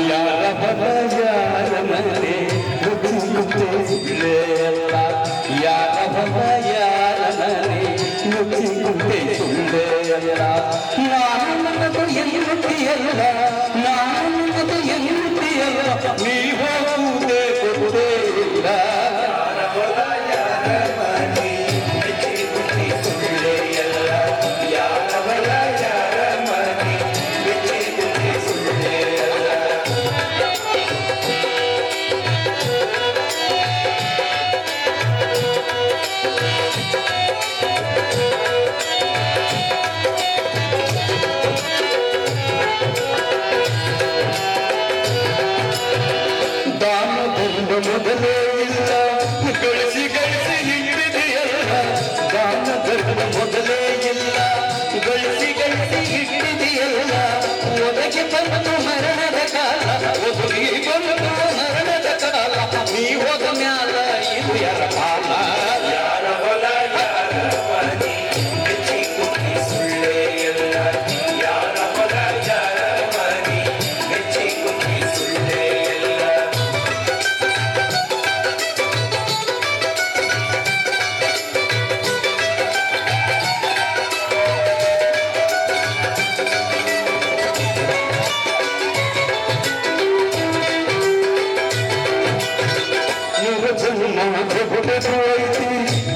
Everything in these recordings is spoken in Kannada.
ಯಾರ ಬಲ ಯಾರ ಮನೆ ಮುಚ್ಚುತ್ತೆ ಸುಳ್ಳೆಲ್ಲ ಯಾರ ಬಲ ಯಾರ ಮನೆ ಮುಚ್ಚುತ್ತೆ ಸುಳ್ಳೆಲ್ಲ ನಾನು ನನ್ನದು ಎನ್ನುತ್ತೀಯಲ್ಲ ನಾನು ನನ್ನದು ಎನ್ನುತ್ತೀಯಲ್ಲ ನೀ ಹೋಗುವುದೇ ಗೊತ್ತೇ ಇಲ್ಲ ಯಾರ ಬಲ ಯಾರ ಮನೆ ಮುಚ್ಚುತ್ತೆ ಸುಳ್ಳೆಲ್ಲ ಯಾರ ಬಲ ಯಾರ ಮನೆ ಮುಚ್ಚುತ್ತೆ ಸುಳ್ಳೆಲ್ಲ ಮೊದಲೇ ಇಲ್ಲ ಗಳಿಸಿ ಗಳಿಸಿ ಹಿಡಿದೆಯಲ್ಲ ದಾನ ಧರ್ಮ ಮೊದಲೇ ಇಲ್ಲ ಗಳಿಸಿ ಗಳಿಸಿ ಹಿಡಿದೆಯಲ್ಲ ಒದಗಿ ಬಂತು ಮರಣದ ಕಾಲ ಒದಗಿ ಬಂತು ಮರಣದ ಕಾಲ ನೀ ಹೋದ ಮ್ಯಾಲ ಇದು ಯಾರ ಕಾಲ ಯಾರ ಹೊಲ ಯಾರ ಮನೆ ಬೆಚ್ಚಿ ಕುಕ್ಕಿ ಸುಳ್ಳೇ ಎಲ್ಲ ಯಾರ ಹೊಲ ಯಾರ ಮನೆ ಬೆಚ್ಚಿ ಕುಕ್ಕಿ ಸುಳ್ಳೇ ಎಲ್ಲ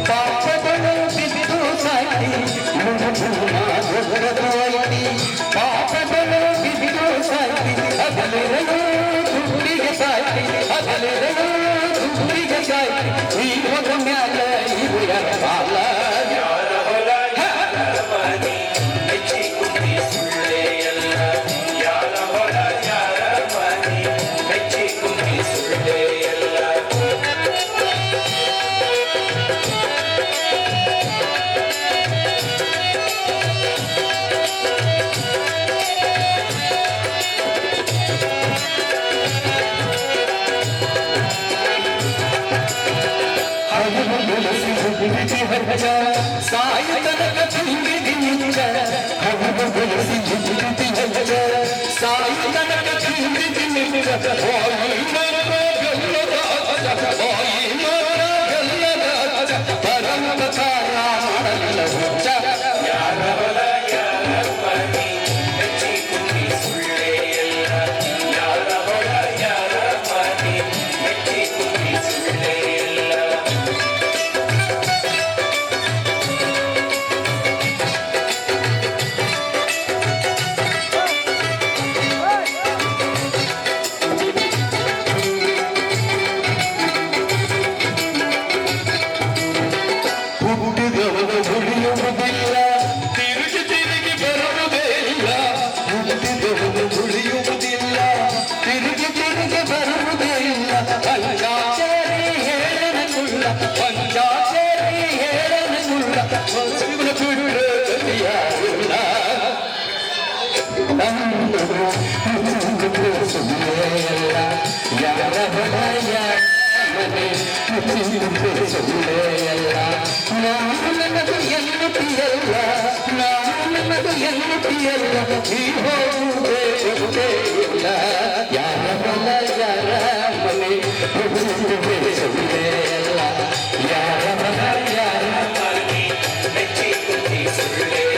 ಪಾಪಗಳು ಬಿದ್ದು ಸಾಕಿ ಪಾಪಗಳು ಬಿದ್ದು ಸಾಕಿ ಹಗಲಿರಲು ದುಡ್ಡಿಗೆ ಸಾಕಿ ಹಗಲಿರಲು ದುಡ್ಡಿಗೆ ಸಾಕಿ ಈ ಹೋದ ಮ್ಯಾಲ ಇವು ಯಾರ ಕಾಲ ಯಾರ ಹೊಲ ಯಾರ ಮನೆ ಬೆಚ್ಚಿ ಕುಕ್ಕಿ ಸುಳ್ಳೇ ಎಲ್ಲ ಯಾರ ಹೊಲ ಯಾರ ಮನೆ ಬೆಚ್ಚಿ ಕುಕ್ಕಿ ಸುಳ್ಳೇ ಎಲ್ಲ ಸಾಯತನಕ ತುಂಬಿದಿ ನಿಂಗ ಹಗಲು ಬೆಳೆಸಿ ಜಿಗಿದಿ ಹಂಗ ಸಾಯತನಕ ತುಂಬಿದಿ ನಿಂಗ ಹೋಯಿ ಮರ ಗಲ್ಲದ ಹೋಯಿ ಮರ ಗಲ್ಲದ ಪರಂಪಕಾರ ಮಾಡಲ್ಲ ಹುಚ್ಚ ಯಾರ ಬಲ ಯಾರ ಮನೆ ಬೆಚ್ಚಿ ಕುಕ್ಕಿ ಸುಳ್ಳೇ ಎಲ್ಲ ಯಾರ ಬಲ ಯಾರ ಮನೆ ಬೆಚ್ಚಿ ಕುಕ್ಕಿ ಸುಳ್ಳೇ ಎಲ್ಲ ಹುಟ್ಟಿದವನು ಉಳಿಯುವುದಿಲ್ಲ ತಿರುಗಿ ತಿರುಗಿ ಬರುವುದೇ ಇಲ್ಲ ಹುಟ್ಟಿದವನು ಉಳಿಯುವುದಿಲ್ಲ ತಿರುಗಿ ತಿರುಗಿ ಬರುವುದೇ ಇಲ್ಲ ಪಂಚಾಚಾರಿ ಹೇಳನಗುಳ್ಳ ಪಂಚಾಚಾರಿ ಹೇಳನಗುಳ್ಳ ಶಿವನ ಬಿಡುವ ಗತಿಯಾಗಿಲ್ಲ ಸುಳ್ಳೆಲ್ಲ ಯಾರ ಹೊಲ ಯಾರ ಮನೆ ಮುಚ್ಚಿರುತ್ತೆ ಸುಳ್ಳೆಲ್ಲ ನಾನು ನನ್ನದು ಎನ್ನುತ್ತೀಯಲ್ಲ ನಾನು ನನ್ನದು ಎನ್ನುತ್ತೀಯಲ್ಲ ಈ ಹೋಗುವುದೇ ಗೊತ್ತೇ ಇಲ್ಲ ಯಾರ ಹೊಲ ಯಾರ ಮನೆ ಮುಚ್ಚಿರುತ್ತೆ ಸುಳ್ಳೆಲ್ಲ ಯಾರ ಹೊಲ ಯಾರ ಮನೆ ಬೆಚ್ಚಿ ಕುಕ್ಕಿ ಸುಳ್ಳೇ